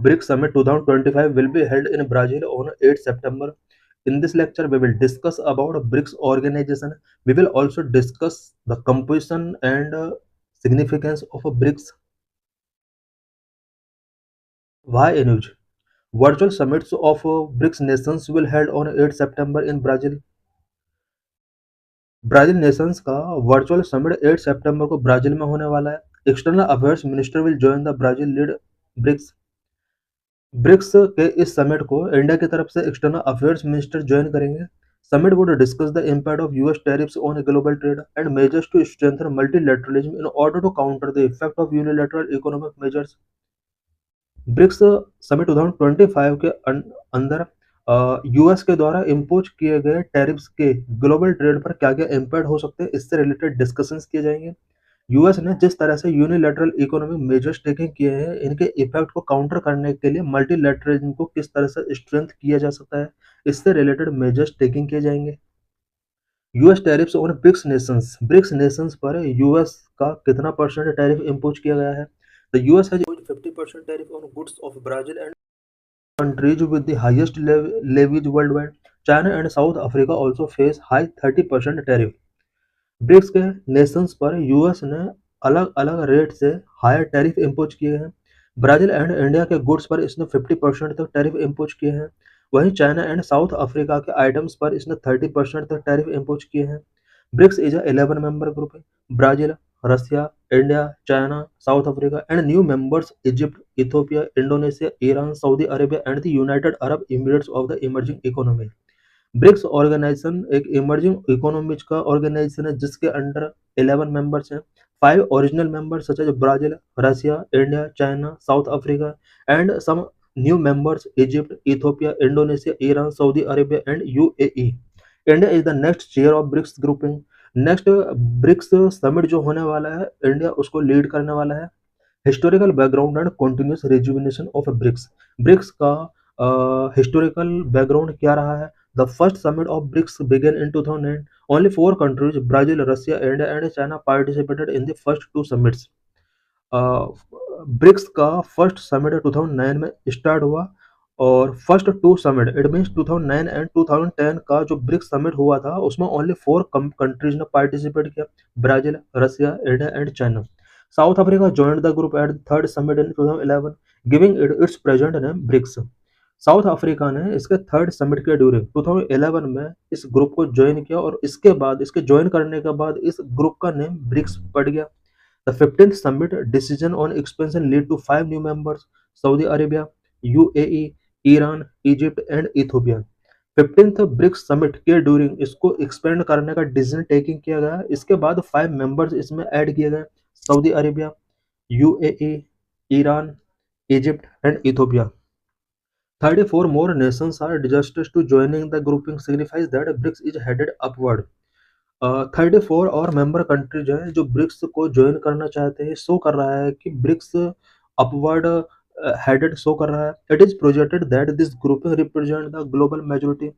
BRICS Summit 2025 will be held in Brazil on 8 September. In this lecture, we will discuss about BRICS organization. We will also discuss the composition and significance of BRICS. Why news? Virtual summits of BRICS nations will held on 8 September in Brazil. Brazil nations का virtual summit 8 सितंबर को Brazil में होने वाला है। External affairs minister will join the Brazil lead BRICS. BRICS के इस समिट को इंडिया की तरफ से एक्सटर्नल अफेयर्स मिनिस्टर ज्वाइन करेंगे। Summit would discuss the impact of US tariffs on global trade and measures to strengthen multilateralism in order to counter the effect of unilateral economic measures. BRICS summit 2025 के अंदर US के द्वारा impose किए गए tariffs के global trade पर क्या क्या इम्पैक्ट हो सकते हैं, इससे रिलेटेड डिस्कशंस किए जाएंगे। यूएस ने जिस तरह से यूनिलैटरल इकोनॉमिक मेजर्स टेकिंग किए हैं, इनके इफेक्ट को काउंटर करने के लिए मल्टीलैटरलिज्म को किस तरह से स्ट्रेंथ किया जा सकता है, इससे रिलेटेड मेजर्स टेकिंग किए जाएंगे। US tariffs on BRICS nations पर यूएस का कितना परसेंट टैरिफ इम्पोज किया गया है? The US has 50% tariff on goods of Brazil and countries with the highest levies worldwide. China and South Africa also face high 30% tariff. BRICS के Nations पर US ने अलग अलग रेट से हायर टैरिफ इम्पोज किए हैं। ब्राजील एंड इंडिया के goods पर इसने 50% तक टैरिफ इम्पोज किए हैं। वहीं चाइना एंड साउथ अफ्रीका के आइटम्स पर इसने 30% तक टैरिफ इम्पोज किए हैं। BRICS is a 11 member group है। Brazil, Russia, India, China, South Africa and new members Egypt, Ethiopia, Indonesia, Iran, Saudi Arabia and the United Arab Emirates of the emerging economy. BRICS organisation एक emerging economies का organisation है जिसके under 11 members हैं। 5 original members such as Brazil, Russia, India, China, South Africa and some new members Egypt, Ethiopia, Indonesia, Iran, Saudi Arabia and UAE. India is the next chair of BRICS grouping. Next BRICS summit जो होने वाला है, India उसको lead करने वाला है। Historical background and continuous rejuvenation of BRICS. BRICS का historical background क्या रहा है? The first summit of BRICS began in 2009। Only 4 countries Brazil, Russia, India and China participated in the first 2 summits. BRICS का first summit 2009 में start हुआ और first 2 summit it means 2009 and 2010 का जो ब्रिक्स समिट हुआ था उसमें ओनली 4 कंट्रीज ने पार्टिसिपेट किया, Brazil, Russia, India and China. South Africa joined the group at the third summit in 2011, giving it its present name BRICS। South Africa ने इसके third summit के ड्यूरिंग 2011 में इस ग्रुप को ज्वाइन किया और इसके बाद इसके ज्वाइन करने के बाद इस ग्रुप का नेम ब्रिक्स पड़ गया। The 15th summit decision on expansion lead to 5 new members, Saudi Arabia, UAE, Iran, Egypt and Ethiopia. 15th BRICS summit के ड्यूरिंग इसको एक्सपेंड करने का डिसीजन टेकिंग किया गया। इसके बाद 5 मेंबर्स इसमें ऐड किए गए, Saudi Arabia, UAE, Iran, Egypt and Ethiopia. 34 more nations are desirous to joining the grouping signifies that BRICS is headed upward। 34 और मेंबर कंट्रीज हैं जो ब्रिक्स को ज्वाइन करना चाहते हैं। शो कर रहा है कि ब्रिक्स अपवर्ड हेडेड शो कर रहा है। It is projected that this grouping represent the global majority.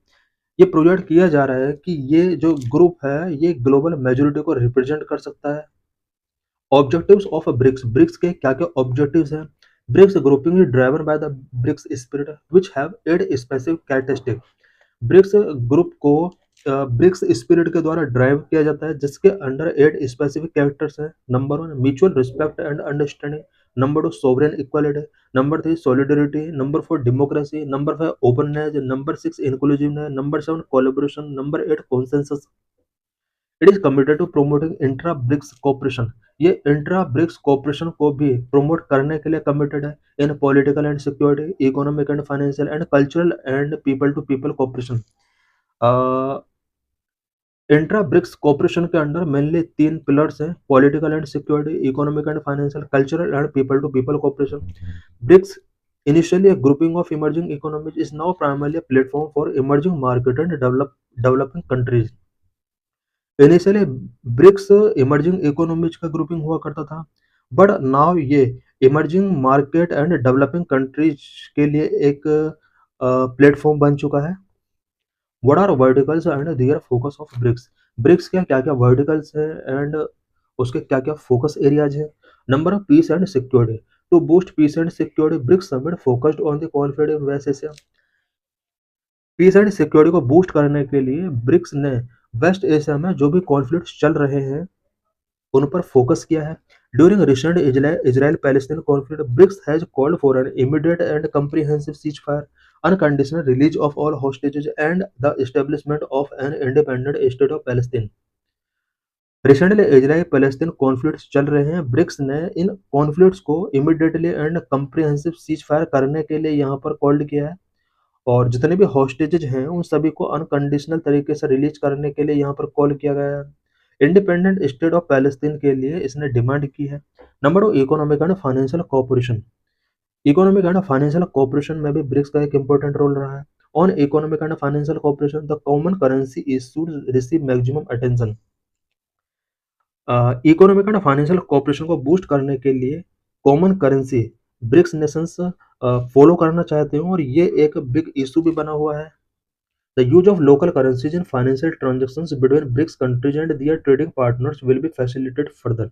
ये प्रोजेक्ट किया जा रहा है कि ये जो ग्रुप है ये ग्लोबल मेजोरिटी को रिप्रेजेंट कर सकता है। Objectives of BRICS. ब्रिक्स के क्या क्या ऑब्जेक्टिव्स हैं? BRICS grouping is driven by the BRICS spirit which have 8 specific characteristic. BRICS group को ब्रिक्स स्पिरिट के द्वारा ड्राइव किया जाता है जिसके अंडर 8 स्पेसिफिक कैरेक्टर्स हैं। Number 1 mutual respect and understanding, number 2 sovereign equality, number 3 solidarity, number 4 democracy, number 5 openness, number 6 inclusiveness, number 7 collaboration, number 8 consensus. It is committed to promoting intra BRICS cooperation. ये intra BRICS cooperation को भी promote करने के लिए committed है in political and security, economic and financial and cultural and people to people cooperation. Intra BRICS cooperation के under mainly 3 pillars हैं, political and security, economic and financial, cultural and people to people cooperation. BRICS initially a grouping of emerging economies is now primarily a platform for emerging market and developing countries। Initially BRICS emerging economies का grouping हुआ करता था, but now ये emerging market and developing countries के लिए एक platform बन चुका है। What are verticals and their focus of BRICS. BRICS के क्या क्या वर्टिकल्स है एंड उसके क्या क्या फोकस एरियाज है। Number of peace and security. To boost peace and security, BRICS summit focused on the conflict in West Asia. Peace and security को boost करने के लिए ब्रिक्स ने वेस्ट एशिया में जो भी कॉन्फ्लिक्ट चल रहे हैं उन पर फोकस किया है। During recent Israel Palestine conflict, BRICS has called for an immediate and comprehensive ceasefire, unconditional release of all hostages, and the establishment of an independent state of Palestine. Recently Israel Palestine conflicts चल रहे हैं। BRICS ने इन conflicts को immediately and comprehensive cease fire करने के लिए यहाँ पर कॉल्ड किया है, और जितने भी हॉस्टेजेज हैं उन सभी को अनकंडीशनल तरीके से रिलीज करने के लिए यहाँ पर कॉल किया गया है। इंडिपेंडेंट स्टेट ऑफ पैलेस्तीन के लिए इसने डिमांड की है। Number 2, economic and financial cooperation. Economic and financial cooperation में भी ब्रिक्स का एक इंपॉर्टेंट रोल रहा है। On economic and financial cooperation, the common currency issued receive maximum attention. Economic and financial cooperation को बूस्ट करने के लिए common currency BRICS nations follow करना चाहते हैं, और ये एक बिग इशू भी बना हुआ है। The use of local currencies in financial transactions between BRICS countries and their trading partners will be facilitated further.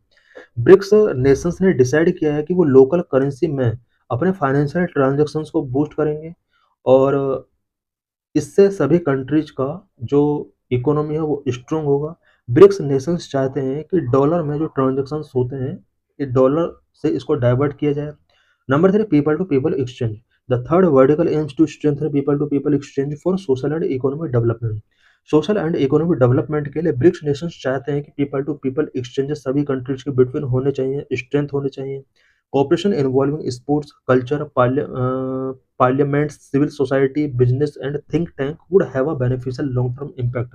BRICS nations ने डिसाइड किया है कि वो लोकल करेंसी में अपने फाइनेंशियल ट्रांजेक्शन्स को बूस्ट करेंगे, और इससे सभी कंट्रीज का जो इकोनॉमी है वो स्ट्रॉन्ग होगा। ब्रिक्स नेशंस चाहते हैं कि डॉलर में जो ट्रांजेक्शन्स होते हैं ये डॉलर से इसको डाइवर्ट किया जाए। Number 3, people to people exchange. The third vertical aims to strengthen people to people exchange for social and economic development. Social and economic development के लिए ब्रिक्स नेशंस चाहते हैं कि पीपल टू पीपल एक्सचेंजेस सभी countries के between होने चाहिए, strength होने चाहिए। Cooperation involving sports, culture, parliaments, civil society, business and think tank would have a beneficial long-term impact.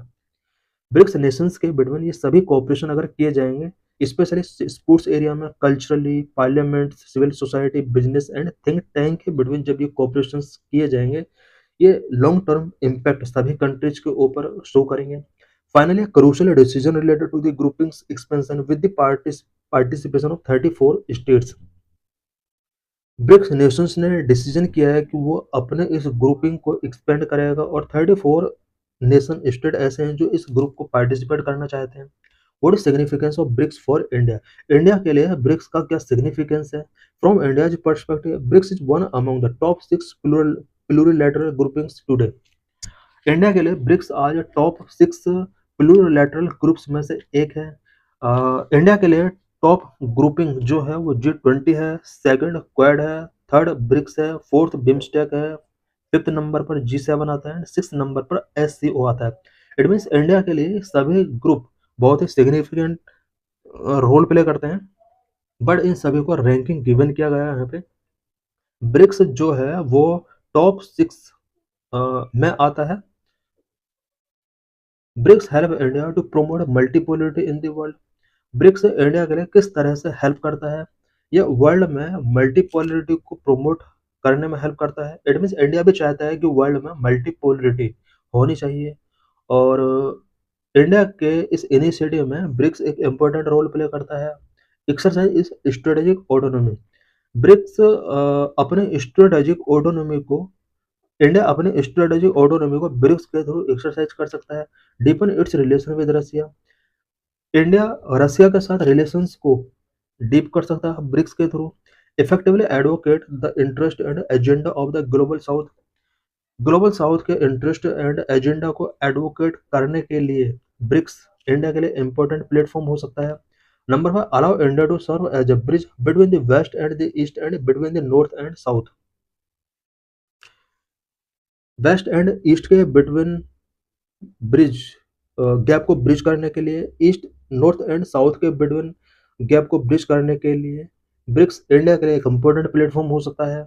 BRICS nations के बिटवीन ये सभी कोऑपरेशन अगर किए जाएंगे, स्पेशली स्पोर्ट्स एरिया में, culturally, parliament, civil society, business and think tank के between जब ये कोऑपरेशन किए जाएंगे, ये लॉन्ग टर्म इम्पैक्ट सभी कंट्रीज के ऊपर शो करेंगे। Finally, crucial decision related to the groupings expansion with the participation of 34 states. BRICS nations ने डिसीजन किया है कि वो अपने इस ग्रुपिंग को एक्सपेंड करेगा, और 34 नेशन स्टेट ऐसे हैं जो इस ग्रुप को पार्टिसिपेट करना चाहते हैं। What is significance of BRICS for India? India के लिए ब्रिक्स का क्या सिग्निफिकेंस है? From India's perspective, BRICS is one among the top 6 plurilateral groupings today. India के लिए ब्रिक्स आज टॉप 6 प्लूरिलैटरल ग्रुप्स में से एक है। इंडिया के लिए टॉप ग्रुपिंग जो है वो G20 है, सेकंड क्वाड है, थर्ड ब्रिक्स है, फोर्थ बिम्स्टेक है, फिफ्थ नंबर पर G7 आता है, सिक्स नंबर पर SCO आता है। इट मीन्स इंडिया के लिए सभी ग्रुप बहुत ही सिग्निफिकेंट रोल प्ले करते हैं, बट इन सभी को रैंकिंग गिवन किया गया है। यहाँ पे ब्रिक्स जो है वो टॉप 6 में आता है। BRICS help India to promote multipolarity in the world. BRICS India के लिए किस तरह से हेल्प करता है? ये वर्ल्ड में मल्टीपोलरिटी को प्रोमोट करने में हेल्प करता है। इट मीन्स इंडिया भी चाहता है कि वर्ल्ड में मल्टीपोलरिटी होनी चाहिए, और इंडिया के इस इनिशिएटिव में ब्रिक्स एक इम्पोर्टेंट रोल प्ले करता है। Exercise is strategic autonomy. BRICS अपने स्ट्रेटेजिक ऑटोनॉमी को इंडिया अपने स्ट्रेटेजिक ऑटोनॉमी को ब्रिक्स के थ्रू एक्सरसाइज कर सकता है। Deepen its relation with Russia. India Russia के साथ रिलेशंस को डीप कर सकता है ब्रिक्स के through. Effectively advocate the interest and agenda of the global south. Global south के इंटरेस्ट एंड एजेंडा को एडवोकेट करने के लिए ब्रिक्स इंडिया के लिए इंपॉर्टेंट प्लेटफॉर्म हो सकता है। Number 5, allow India to serve as a bridge between the west and the east and between the north and south. West and east के बिटवीन ब्रिज गैप को ब्रिज करने के लिए, ईस्ट नॉर्थ एंड साउथ के between gap को bridge करने के लिए ब्रिक्स इंडिया के लिए एक इम्पोर्टेंट प्लेटफॉर्म हो सकता है।